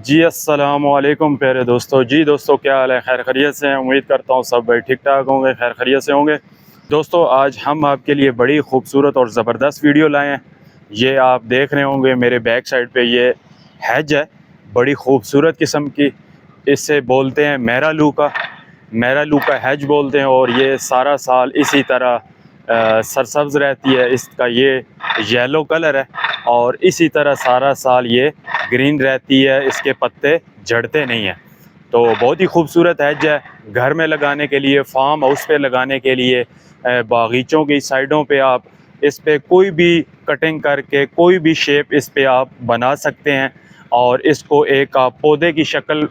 जी अस्सलाम वालेकुम प्यारे दोस्तों। जी दोस्तों, क्या हाल है? खैर खैरियत से हैं? उम्मीद करता हूँ सब भाई ठीक ठाक होंगे, खैर खैरियत से होंगे। दोस्तों, आज हम आपके लिए बड़ी खूबसूरत और ज़बरदस्त वीडियो लाए हैं। ये आप देख रहे होंगे मेरे बैक साइड पे ये हैज है, बड़ी खूबसूरत किस्म की। इससे बोलते हैं मेरा लू का हैज बोलते हैं। और ये सारा साल इसी तरह सरसब्ज़ रहती है। इसका ये येलो कलर है और इसी तरह सारा साल ये ग्रीन रहती है। इसके पत्ते झड़ते नहीं हैं। तो बहुत ही खूबसूरत हैज है, घर में लगाने के लिए, फार्म हाउस पे लगाने के लिए, बागीचों की साइडों पे आप इस पे कोई भी कटिंग करके कोई भी शेप इस पे आप बना सकते हैं। और इसको एक आप पौधे की शक्ल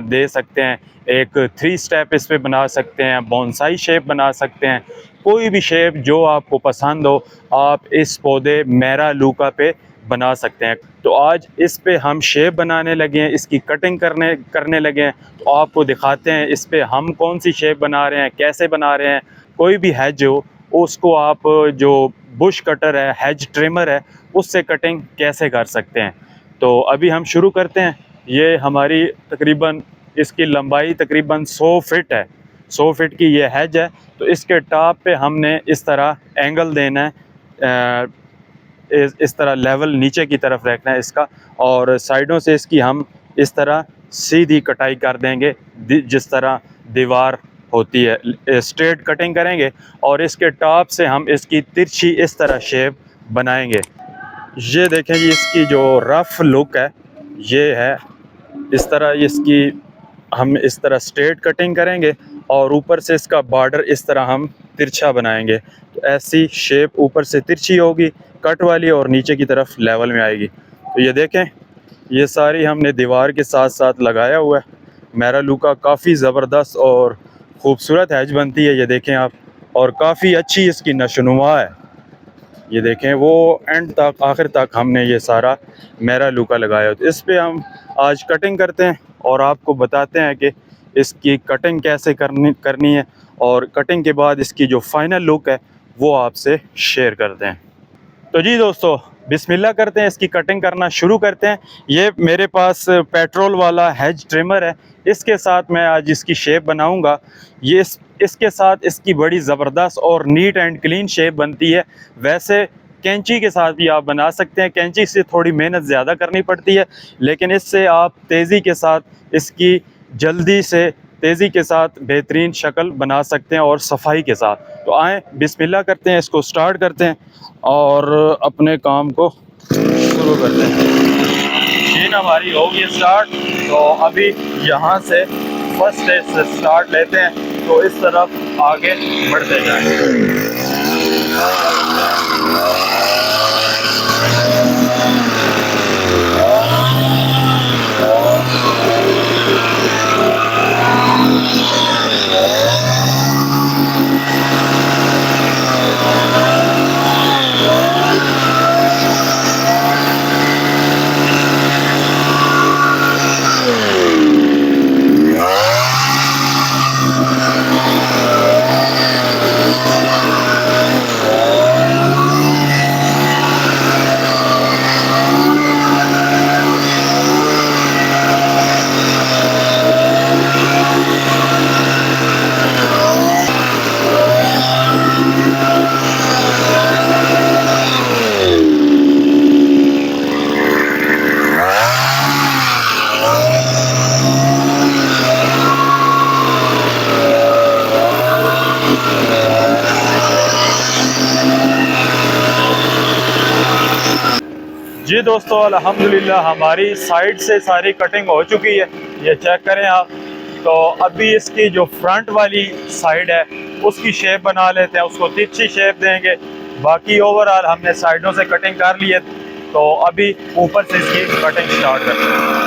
दे सकते हैं। एक 3 स्टेप इस पे बना सकते हैं, बोनसाई शेप बना सकते हैं। कोई भी शेप जो आपको पसंद हो आप इस पौधे मेरा लूका पे बना सकते हैं। तो आज इस पे हम शेप बनाने लगे हैं, इसकी कटिंग करने लगे हैं। तो आपको दिखाते हैं इस पे हम कौन सी शेप बना रहे हैं, कैसे बना रहे हैं। कोई भी हैज हो उसको आप जो बुश कटर है, हैज ट्रिमर है, उससे कटिंग कैसे कर सकते हैं। तो अभी हम शुरू करते हैं। ये हमारी तकरीबन इसकी लंबाई तकरीबन 100 फीट है। 100 फीट की ये हैज है। तो इसके टॉप पे हमने इस तरह एंगल देना है, इस तरह लेवल नीचे की तरफ रखना है इसका। और साइडों से इसकी हम इस तरह सीधी कटाई कर देंगे, जिस तरह दीवार होती है स्ट्रेट कटिंग करेंगे। और इसके टॉप से हम इसकी तिरछी इस तरह शेप बनाएंगे। ये देखें जी, इसकी जो रफ़ लुक है ये है इस तरह। इसकी हम इस तरह स्ट्रेट कटिंग करेंगे और ऊपर से इसका बॉर्डर इस तरह हम तिरछा बनाएंगे। तो ऐसी शेप ऊपर से तिरछी होगी कट वाली और नीचे की तरफ लेवल में आएगी। तो ये देखें, ये सारी हमने दीवार के साथ साथ लगाया हुआ है। मेरा लूका काफ़ी ज़बरदस्त और ख़ूबसूरत हैज बनती है, ये देखें आप। और काफ़ी अच्छी इसकी नशोनुमा है। ये देखें, वो एंड तक आखिर तक हमने ये सारा मेरा लूका लगाया। तो इस पे हम आज कटिंग करते हैं और आपको बताते हैं कि इसकी कटिंग कैसे करनी है। और कटिंग के बाद इसकी जो फाइनल लुक है वो आपसे शेयर करते हैं। तो जी दोस्तों, बिस्मिल्लाह करते हैं, इसकी कटिंग करना शुरू करते हैं। ये मेरे पास पेट्रोल वाला हैज ट्रिमर है, इसके साथ मैं आज इसकी शेप बनाऊंगा। ये इसके साथ इसकी बड़ी ज़बरदस्त और नीट एंड क्लीन शेप बनती है। वैसे कैंची के साथ भी आप बना सकते हैं, कैंची से थोड़ी मेहनत ज़्यादा करनी पड़ती है, लेकिन इससे आप तेज़ी के साथ इसकी जल्दी से तेज़ी के साथ बेहतरीन शक्ल बना सकते हैं और सफाई के साथ। तो आएँ बिस्मिल्लाह करते हैं, इसको स्टार्ट करते हैं और अपने काम को शुरू करते हैं। मशीन हमारी होगी स्टार्ट। तो अभी यहाँ से फर्स्ट स्टेज से स्टार्ट लेते हैं, तो इस तरफ आगे बढ़ते जाएंगे। जी दोस्तों, अल्हम्दुलिल्लाह हमारी साइड से सारी कटिंग हो चुकी है, ये चेक करें आप। तो अभी इसकी जो फ्रंट वाली साइड है उसकी शेप बना लेते हैं, उसको तिरछी शेप देंगे। बाकी ओवरऑल हमने साइडों से कटिंग कर ली है, तो अभी ऊपर से इसकी कटिंग स्टार्ट करते हैं।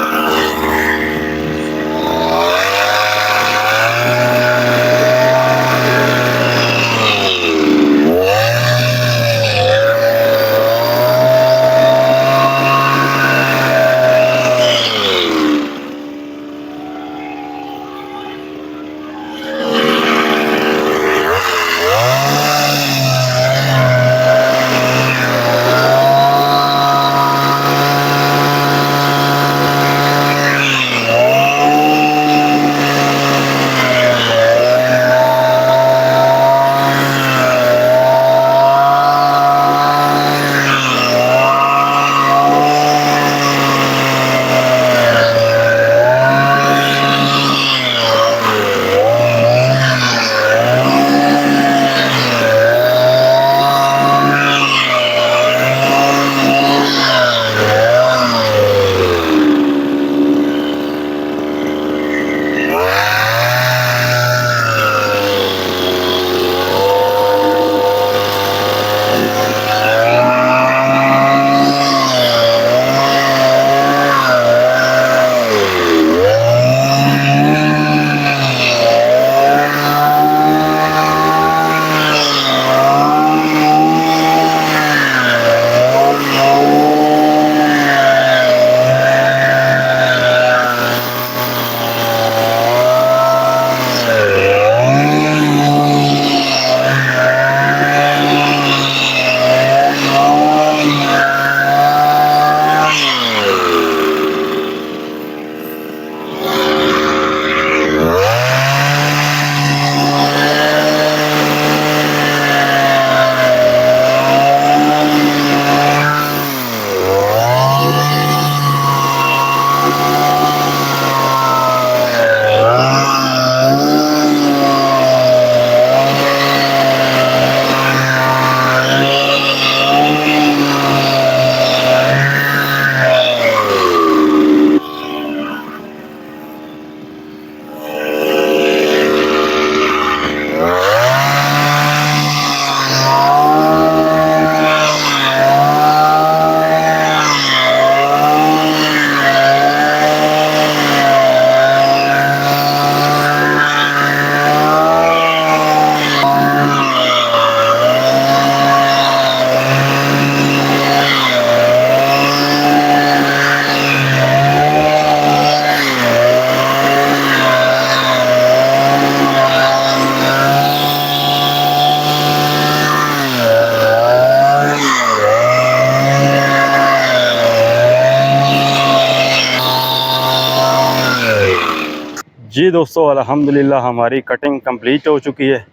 जी दोस्तों, अल्हम्दुलिल्लाह हमारी कटिंग कंप्लीट हो चुकी है।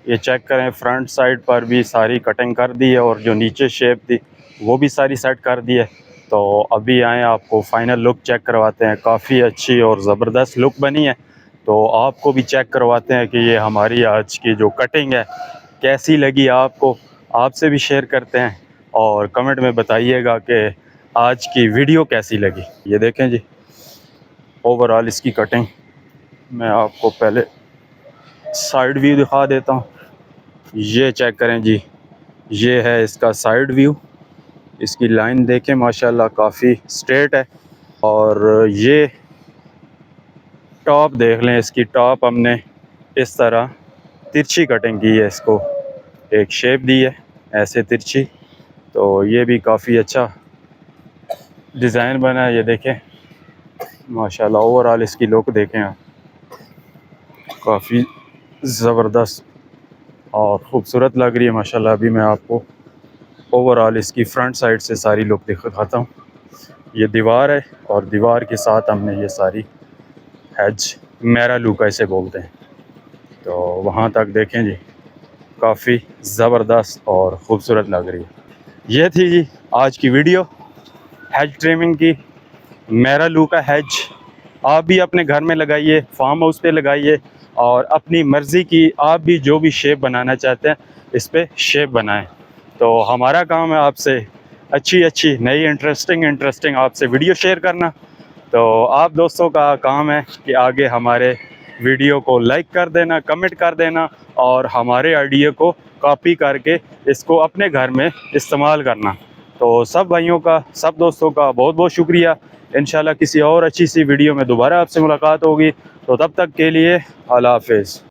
ये चेक करें, फ्रंट साइड पर भी सारी कटिंग कर दी है और जो नीचे शेप थी वो भी सारी सेट कर दी है। तो अभी आए आपको फ़ाइनल लुक चेक करवाते हैं। काफ़ी अच्छी और ज़बरदस्त लुक बनी है, तो आपको भी चेक करवाते हैं कि ये हमारी आज की जो कटिंग है कैसी लगी आपको। आपसे भी शेयर करते हैं और कमेंट में बताइएगा कि आज की वीडियो कैसी लगी। ये देखें जी, ओवरऑल इसकी कटिंग मैं आपको पहले साइड व्यू दिखा देता हूँ। ये चेक करें जी, ये है इसका साइड व्यू। इसकी लाइन देखें, माशाल्लाह काफ़ी स्ट्रेट है। और ये टॉप देख लें, इसकी टॉप हमने इस तरह तिरछी कटिंग की है, इसको एक शेप दी है ऐसे तिरछी। तो ये भी काफ़ी अच्छा डिज़ाइन बना है। ये देखें माशाल्लाह, ओवरऑल इसकी लुक देखें आप, काफ़ी ज़बरदस्त और ख़ूबसूरत लग रही है माशाल्लाह। अभी मैं आपको ओवरऑल इसकी फ्रंट साइड से सारी लुक दिखाता हूँ। ये दीवार है और दीवार के साथ हमने ये सारी हैज मेरा लुक ऐसे बोलते हैं। तो वहाँ तक देखें जी, काफ़ी ज़बरदस्त और ख़ूबसूरत लग रही है। ये थी जी आज की वीडियो हैज ट्रिमिंग की। मेरा लुक का हैज आप भी अपने घर में लगाइए, फार्म हाउस पे लगाइए और अपनी मर्ज़ी की आप भी जो भी शेप बनाना चाहते हैं इस पे शेप बनाएं। तो हमारा काम है आपसे अच्छी नई इंटरेस्टिंग आपसे वीडियो शेयर करना। तो आप दोस्तों का काम है कि आगे हमारे वीडियो को लाइक कर देना, कमेंट कर देना और हमारे आइडिया को कॉपी करके इसको अपने घर में इस्तेमाल करना। तो सब भाइयों का, सब दोस्तों का बहुत बहुत शुक्रिया। इंशाल्लाह किसी और अच्छी सी वीडियो में दोबारा आपसे मुलाकात होगी। तो तब तक के लिए अल्लाह हाफ़िज़।